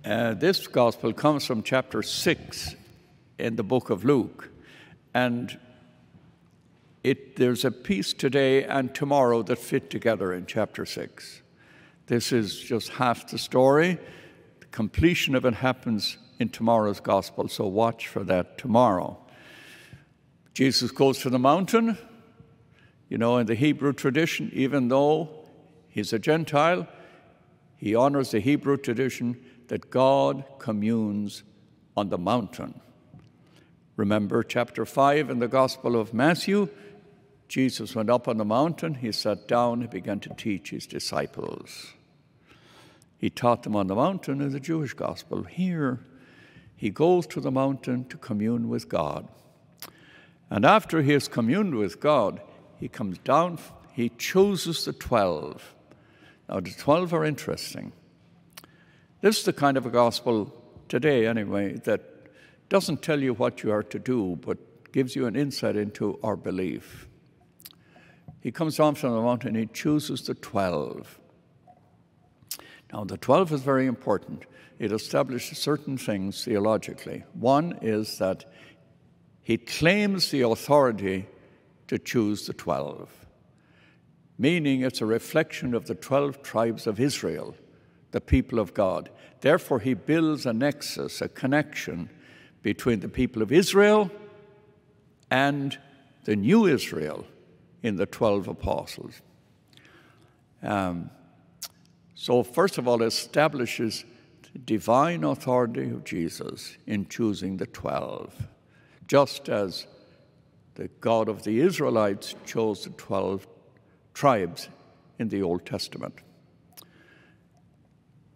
This gospel comes from chapter 6 in the book of Luke. And there's a piece today and tomorrow that fit together in chapter 6. This is just half the story. The completion of it happens in tomorrow's gospel, so watch for that tomorrow. Jesus goes to the mountain. You know, in the Hebrew tradition, even though he's a Gentile, he honors the Hebrew tradition that God communes on the mountain. Remember chapter 5 in the Gospel of Matthew, Jesus went up on the mountain, he sat down, he began to teach his disciples. He taught them on the mountain in the Jewish gospel. Here, he goes to the mountain to commune with God. And after he has communed with God, he comes down, he chooses the 12. Now, the 12 are interesting. This is the kind of a gospel today, anyway, that doesn't tell you what you are to do, but gives you an insight into our belief. He comes down from the mountain, he chooses the 12. Now, the 12 is very important. It establishes certain things theologically. One is that he claims the authority to choose the 12, meaning it's a reflection of the 12 tribes of Israel, the people of God. Therefore, he builds a nexus, a connection between the people of Israel and the new Israel in the 12 apostles. So first of all, it establishes the divine authority of Jesus in choosing the 12, just as the God of the Israelites chose the 12 tribes in the Old Testament.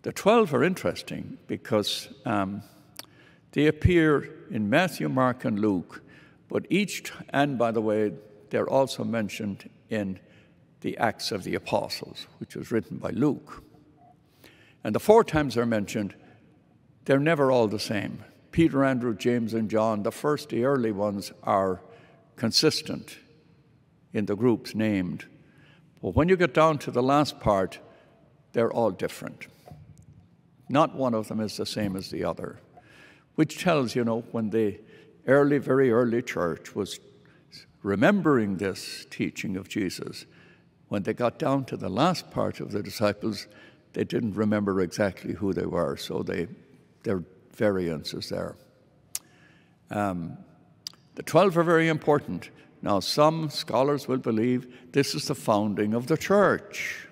The 12 are interesting because they appear in Matthew, Mark, and Luke, but and by the way, they're also mentioned in the Acts of the Apostles, which was written by Luke. And the 4 times they're mentioned, they're never all the same. Peter, Andrew, James, and John, the early ones, are consistent in the groups named. But when you get down to the last part, they're all different. Not one of them is the same as the other, which tells, when the very early church was remembering this teaching of Jesus, when they got down to the last part of the disciples, they didn't remember exactly who they were, so there are variances there. The 12 are very important. Now, some scholars will believe this is the founding of the church.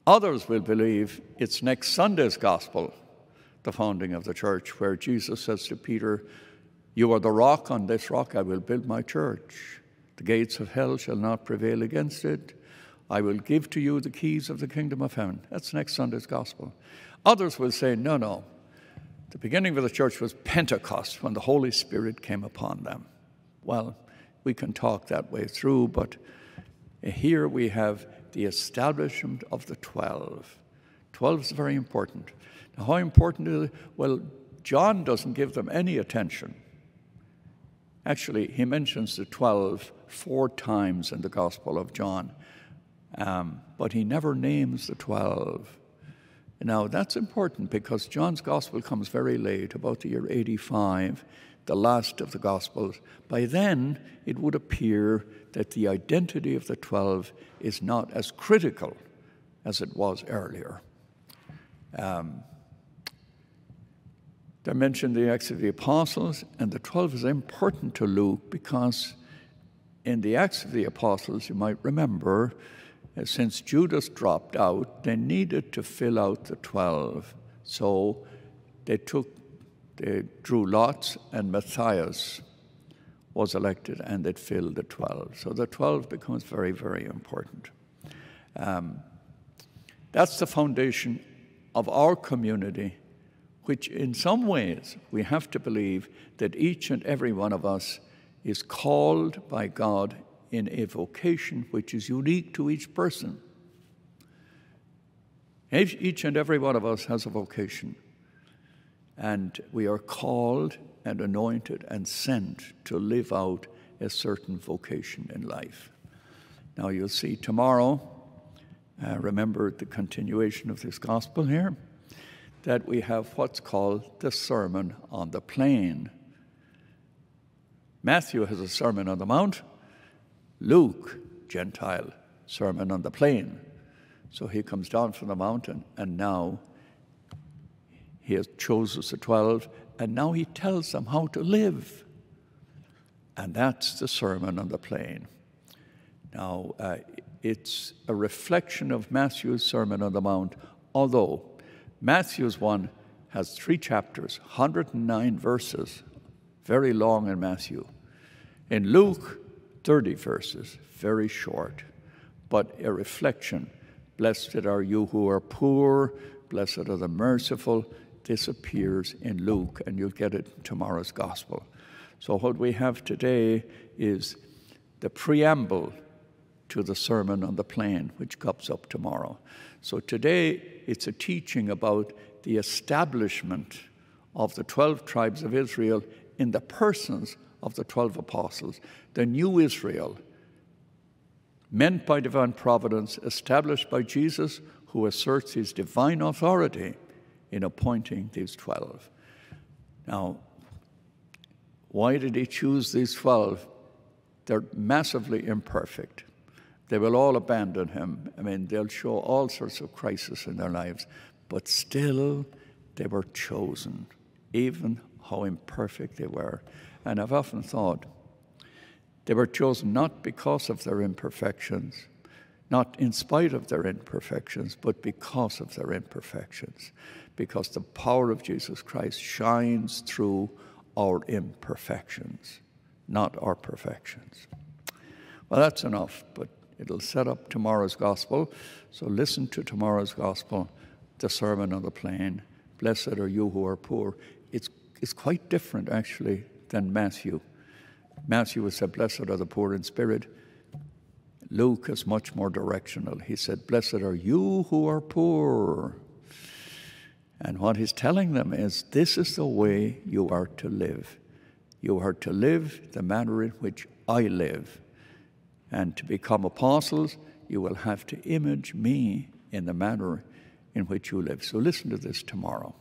Others will believe it's next Sunday's gospel, the founding of the church, where Jesus says to Peter, "You are the rock, on this rock I will build my church. The gates of hell shall not prevail against it. I will give to you the keys of the kingdom of heaven." That's next Sunday's gospel. Others will say, no. The beginning of the church was Pentecost, when the Holy Spirit came upon them. Well, we can talk that way through, but here we have the establishment of the 12. 12 is very important. Now, how important is it? Well, John doesn't give them any attention. Actually, he mentions the 12 4 times in the Gospel of John, but he never names the 12. Now, that's important because John's Gospel comes very late, about the year 85, the last of the Gospels. By then, it would appear that the identity of the 12 is not as critical as it was earlier. They're mentioned in the Acts of the Apostles, and the 12 is important to Luke because in the Acts of the Apostles, you might remember, since Judas dropped out, they needed to fill out the 12. So they drew lots, and Matthias was elected, and it filled the 12. So the 12 becomes very, very important. That's the foundation of our community, which in some ways we have to believe that each and every one of us is called by God in a vocation which is unique to each person. Each and every one of us has a vocation, and we are called and anointed and sent to live out a certain vocation in life. Now, you'll see tomorrow, remember the continuation of this gospel here. that we have what's called the Sermon on the Plain. Matthew has a Sermon on the Mount. Luke, Gentile, Sermon on the Plain. So he comes down from the mountain, and now he has chosen the 12, and now he tells them how to live. And that's the Sermon on the Plain. Now, it's a reflection of Matthew's Sermon on the Mount, although Matthew's one has 3 chapters, 109 verses, very long in Matthew. In Luke, 30 verses, very short, but a reflection. Blessed are you who are poor, blessed are the merciful. This appears in Luke, and you'll get it in tomorrow's Gospel. So what we have today is the preamble to the Sermon on the Plain, which comes up tomorrow. So today it's a teaching about the establishment of the 12 tribes of Israel in the persons of the 12 apostles, the new Israel, meant by divine providence, established by Jesus, who asserts his divine authority in appointing these 12. Now, why did he choose these 12? They're massively imperfect. They will all abandon him. I mean, they'll show all sorts of crisis in their lives, but still they were chosen, even how imperfect they were. And I've often thought, they were chosen not because of their imperfections, not in spite of their imperfections, but because of their imperfections, because the power of Jesus Christ shines through our imperfections, not our perfections. Well, that's enough, but it'll set up tomorrow's Gospel. So listen to tomorrow's Gospel, the Sermon on the Plain. Blessed are you who are poor. It's quite different, actually, than Matthew. Matthew said, blessed are the poor in spirit. Luke is much more directional. He said, blessed are you who are poor. And what he's telling them is, this is the way you are to live. You are to live the manner in which I live. And to become apostles, you will have to image me in the manner in which you live. So listen to this tomorrow.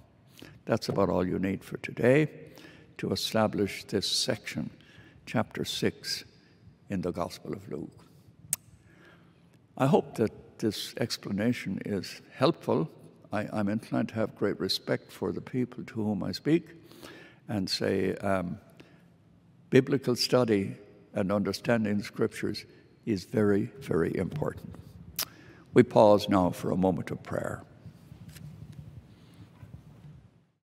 That's about all you need for today to establish this section, chapter 6, in the Gospel of Luke. I hope that this explanation is helpful. I'm inclined to have great respect for the people to whom I speak, and say biblical study and understanding the Scriptures is very, very important. We pause now for a moment of prayer.